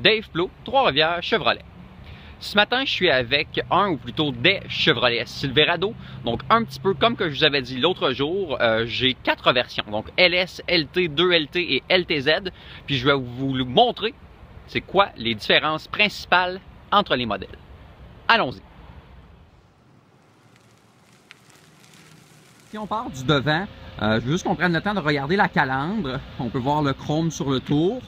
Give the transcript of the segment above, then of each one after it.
Dave Plot, Trois-Rivières, Chevrolet. Ce matin, je suis avec un ou plutôt des Chevrolet Silverado. Donc un petit peu comme que je vous avais dit l'autre jour, j'ai 4 versions. Donc LS, LT, 2LT et LTZ. Puis je vais vous montrer c'est quoi les différences principales entre les modèles. Allons-y. Si on part du devant, je veux juste qu'on prenne le temps de regarder la calandre. On peut voir le chrome sur le tour.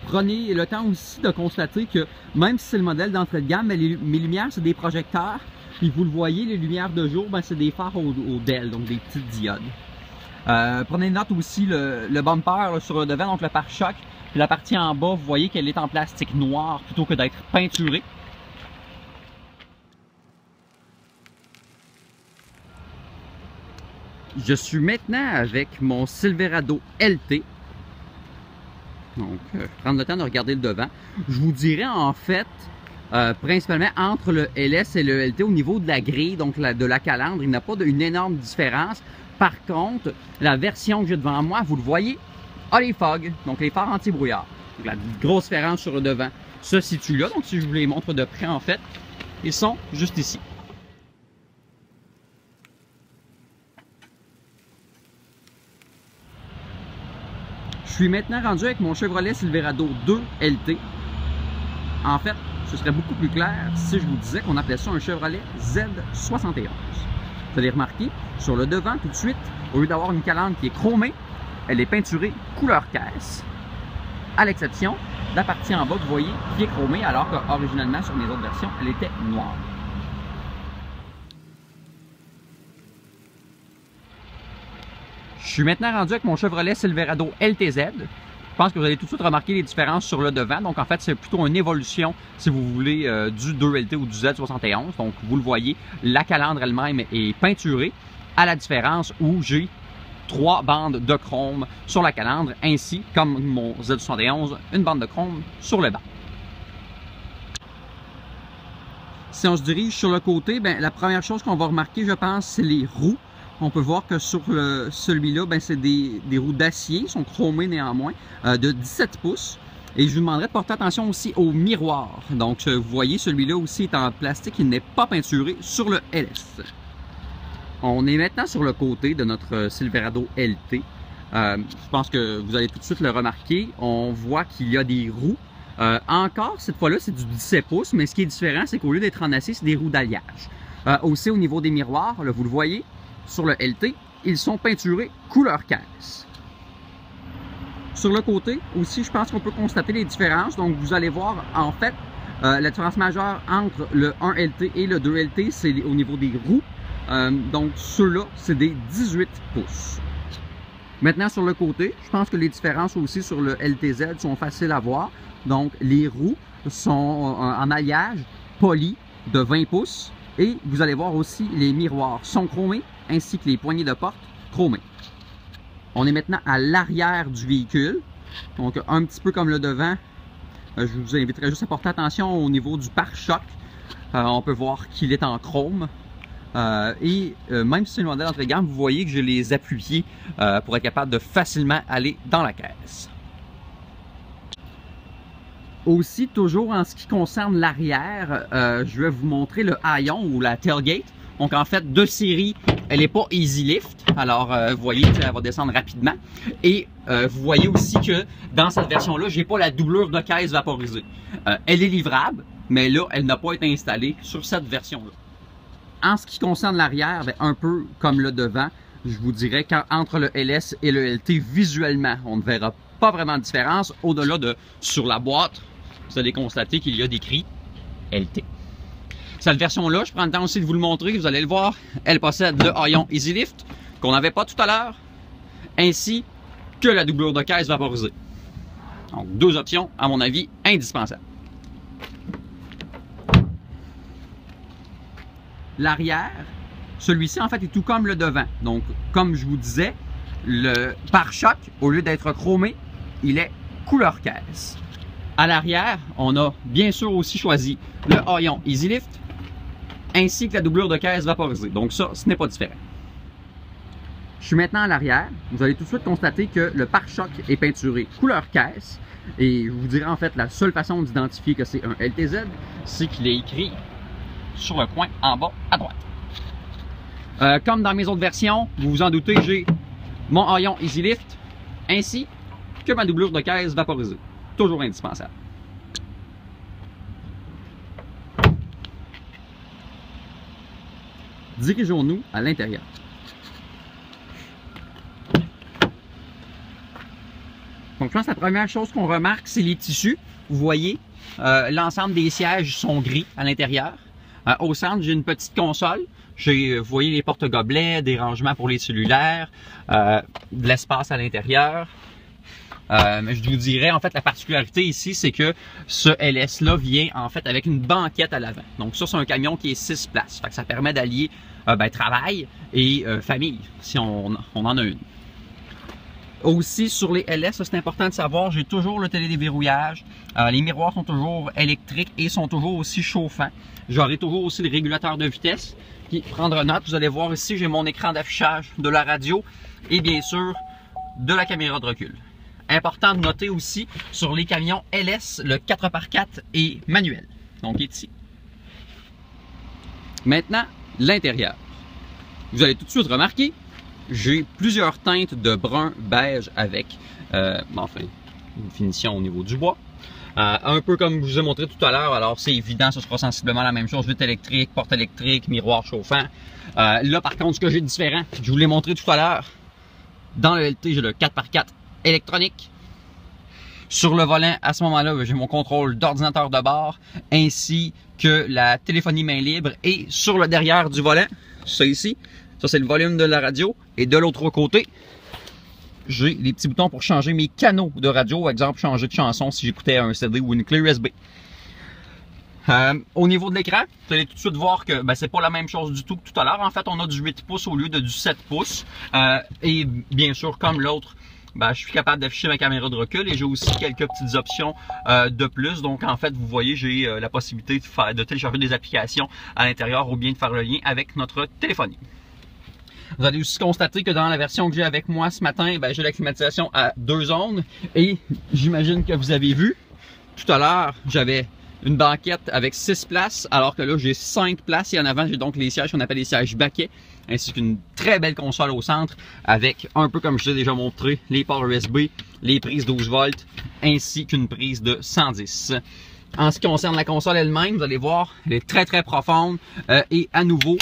Prenez le temps aussi de constater que même si c'est le modèle d'entrée de gamme, mes lumières c'est des projecteurs. Puis vous le voyez, les lumières de jour, c'est des phares au DEL, donc des petites diodes. Prenez note aussi le bumper là, sur le devant, donc le pare-choc. Puis la partie en bas, vous voyez qu'elle est en plastique noir plutôt que d'être peinturée. Je suis maintenant avec mon Silverado LT. Donc, prendre le temps de regarder le devant. Je vous dirais en fait, principalement entre le LS et le LT au niveau de la grille, donc de la calandre, il n'y a pas une énorme différence. Par contre, la version que j'ai devant moi, vous le voyez, a les fog, donc les phares anti-brouillard. Donc la grosse différence sur le devant se situe là. Donc si je vous les montre de près en fait, ils sont juste ici. Je suis maintenant rendu avec mon Chevrolet Silverado 2 LT. En fait, ce serait beaucoup plus clair si je vous disais qu'on appelait ça un Chevrolet Z71. Vous allez remarquer, sur le devant tout de suite, au lieu d'avoir une calandre qui est chromée, elle est peinturée couleur caisse. À l'exception de la partie en bas que vous voyez qui est chromée, alors qu'originalement sur mes autres versions, elle était noire. Je suis maintenant rendu avec mon Chevrolet Silverado LTZ. Je pense que vous allez tout de suite remarquer les différences sur le devant. Donc en fait, c'est plutôt une évolution, si vous voulez, du 2LT ou du Z71. Donc vous le voyez, la calandre elle-même est peinturée, à la différence où j'ai 3 bandes de chrome sur la calandre, ainsi comme mon Z71, une bande de chrome sur le bas. Si on se dirige sur le côté, la première chose qu'on va remarquer, je pense, c'est les roues. On peut voir que sur celui-là, c'est des roues d'acier, ils sont chromées néanmoins, de 17 pouces. Et je vous demanderai de porter attention aussi au miroir. Donc, vous voyez, celui-là aussi est en plastique, il n'est pas peinturé sur le LS. On est maintenant sur le côté de notre Silverado LT. Je pense que vous allez tout de suite le remarquer. On voit qu'il y a des roues. Encore, cette fois-là, c'est du 17 pouces, mais ce qui est différent, c'est qu'au lieu d'être en acier, c'est des roues d'alliage. Aussi, au niveau des miroirs, là, vous le voyez, sur le LT, ils sont peinturés couleur caisse. Sur le côté aussi, je pense qu'on peut constater les différences. Donc, vous allez voir, en fait, la différence majeure entre le 1LT et le 2LT, c'est au niveau des roues. Donc, ceux-là, c'est des 18 pouces. Maintenant, sur le côté, je pense que les différences aussi sur le LTZ sont faciles à voir. Donc, les roues sont en alliage poli de 20 pouces. Et vous allez voir aussi, les miroirs sont chromés, ainsi que les poignées de porte chromées. On est maintenant à l'arrière du véhicule, donc un petit peu comme le devant. Je vous inviterai juste à porter attention au niveau du pare-choc. On peut voir qu'il est en chrome. Même si c'est le modèle d'entrée de gamme, vous voyez que je les appuyés pour être capable de facilement aller dans la caisse. Aussi, toujours en ce qui concerne l'arrière, je vais vous montrer le haillon ou la tailgate. Donc en fait, de série, elle n'est pas easy lift. Alors vous voyez, elle va descendre rapidement. Et vous voyez aussi que dans cette version-là, j'ai pas la doublure de caisse vaporisée. Elle est livrable, mais là, elle n'a pas été installée sur cette version-là. En ce qui concerne l'arrière, un peu comme le devant, je vous dirais qu'entre le LS et le LT, visuellement, on ne verra pas vraiment de différence. Au-delà de sur la boîte, vous allez constater qu'il y a décrit LT. Cette version-là, je prends le temps aussi de vous le montrer, vous allez le voir, elle possède le haillon Easy Lift qu'on n'avait pas tout à l'heure, ainsi que la doublure de caisse vaporisée. Donc, 2 options, à mon avis, indispensables. L'arrière, celui-ci, en fait, est tout comme le devant. Donc, comme je vous disais, le pare-choc, au lieu d'être chromé, il est couleur caisse. À l'arrière, on a bien sûr aussi choisi le haillon Easy Lift, ainsi que la doublure de caisse vaporisée. Donc ça, ce n'est pas différent. Je suis maintenant à l'arrière. Vous allez tout de suite constater que le pare-choc est peinturé couleur caisse. Et je vous dirais en fait la seule façon d'identifier que c'est un LTZ, c'est qu'il est écrit sur le coin en bas à droite. Comme dans mes autres versions, vous vous en doutez, j'ai mon haillon Easy Lift ainsi que ma doublure de caisse vaporisée. Toujours indispensable. Dirigeons-nous à l'intérieur. Donc, je pense que la première chose qu'on remarque, c'est les tissus. Vous voyez, l'ensemble des sièges sont gris à l'intérieur. Au centre, j'ai une petite console. Vous voyez les porte-gobelets, des rangements pour les cellulaires, de l'espace à l'intérieur. Mais je vous dirais, en fait, la particularité ici, c'est que ce LS-là vient, en fait, avec une banquette à l'avant. Donc, ça, c'est un camion qui est 6 places. Fait que ça permet d'allier travail et famille, si on en a une. Aussi, sur les LS, c'est important de savoir, j'ai toujours le télédéverrouillage. Les miroirs sont toujours électriques et sont toujours aussi chauffants. J'aurai toujours aussi le régulateur de vitesse. Puis, prendre note, vous allez voir ici, j'ai mon écran d'affichage de la radio et bien sûr, de la caméra de recul. Important de noter aussi, sur les camions LS, le 4x4 est manuel. Donc, il est ici. Maintenant, l'intérieur. Vous allez tout de suite remarquer, j'ai plusieurs teintes de brun beige avec une finition au niveau du bois. Un peu comme je vous ai montré tout à l'heure, alors c'est évident, ce sera sensiblement la même chose, vitre électrique, porte électrique, miroir chauffant. Là par contre, ce que j'ai de différent, je vous l'ai montré tout à l'heure, dans le LT, j'ai le 4x4 électronique. Sur le volant, à ce moment-là, j'ai mon contrôle d'ordinateur de bord, ainsi que la téléphonie main libre. Et sur le derrière du volant, ça ici, ça c'est le volume de la radio. Et de l'autre côté, j'ai les petits boutons pour changer mes canaux de radio. Par exemple, changer de chanson si j'écoutais un CD ou une clé USB. Au niveau de l'écran, vous allez tout de suite voir que c'est pas la même chose du tout que tout à l'heure. En fait, on a du 8 pouces au lieu de du 7 pouces. Et bien sûr, comme l'autre, je suis capable d'afficher ma caméra de recul et j'ai aussi quelques petites options de plus. Donc, en fait, vous voyez, j'ai la possibilité de télécharger des applications à l'intérieur ou bien de faire le lien avec notre téléphonie. Vous allez aussi constater que dans la version que j'ai avec moi ce matin, j'ai la climatisation à 2 zones et j'imagine que vous avez vu, tout à l'heure, j'avais une banquette avec 6 places, alors que là, j'ai 5 places et en avant, j'ai donc les sièges qu'on appelle les sièges baquets, ainsi qu'une très belle console au centre avec, un peu comme je l'ai déjà montré, les ports USB, les prises 12 volts, ainsi qu'une prise de 110. En ce qui concerne la console elle-même, vous allez voir, elle est très profonde et à nouveau,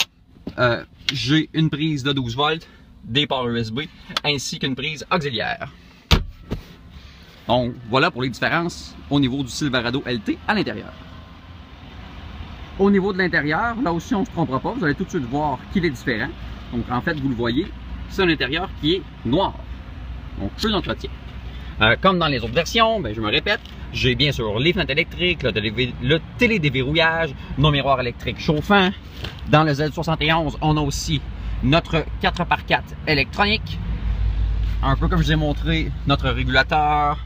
j'ai une prise de 12 volts, des ports USB, ainsi qu'une prise auxiliaire. Donc, voilà pour les différences au niveau du Silverado LT à l'intérieur. Au niveau de l'intérieur, là aussi on ne se trompera pas, vous allez tout de suite voir qu'il est différent. Donc, en fait, vous le voyez, c'est un intérieur qui est noir. Donc, peu d'entretien. Comme dans les autres versions, je me répète, j'ai bien sûr les fenêtres électriques, le télédéverrouillage, nos miroirs électriques chauffants. Dans le Z71, on a aussi notre 4x4 électronique. Un peu comme je vous ai montré, notre régulateur,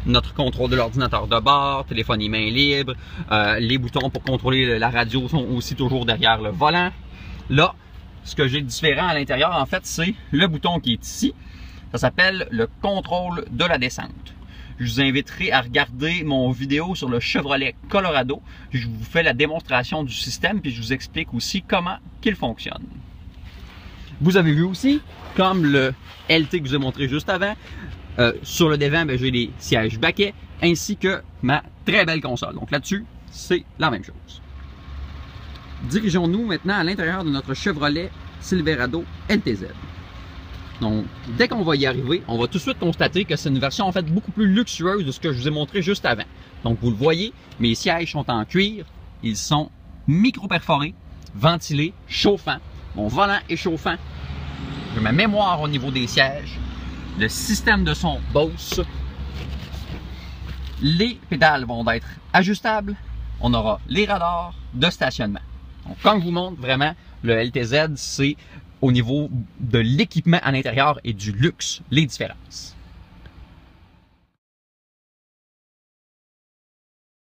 notre contrôle de l'ordinateur de bord, téléphonie main libre. Les boutons pour contrôler la radio sont aussi toujours derrière le volant. Là, ce que j'ai de différent à l'intérieur, en fait, c'est le bouton qui est ici. Ça s'appelle le contrôle de la descente. Je vous inviterai à regarder mon vidéo sur le Chevrolet Colorado. Je vous fais la démonstration du système puis je vous explique aussi comment il fonctionne. Vous avez vu aussi, comme le LT que je vous ai montré juste avant, sur le devant, j'ai les sièges baquets ainsi que ma très belle console. Donc là-dessus, c'est la même chose. Dirigeons-nous maintenant à l'intérieur de notre Chevrolet Silverado LTZ. Donc, dès qu'on va y arriver, on va tout de suite constater que c'est une version en fait beaucoup plus luxueuse de ce que je vous ai montré juste avant. Donc, vous le voyez, mes sièges sont en cuir, ils sont micro-perforés, ventilés, chauffants. Mon volant est chauffant. J'ai ma mémoire au niveau des sièges. Le système de son Bose. Les pédales vont être ajustables. On aura les radars de stationnement. Donc, comme je vous montre, vraiment, le LTZ, c'est au niveau de l'équipement à l'intérieur et du luxe, les différences.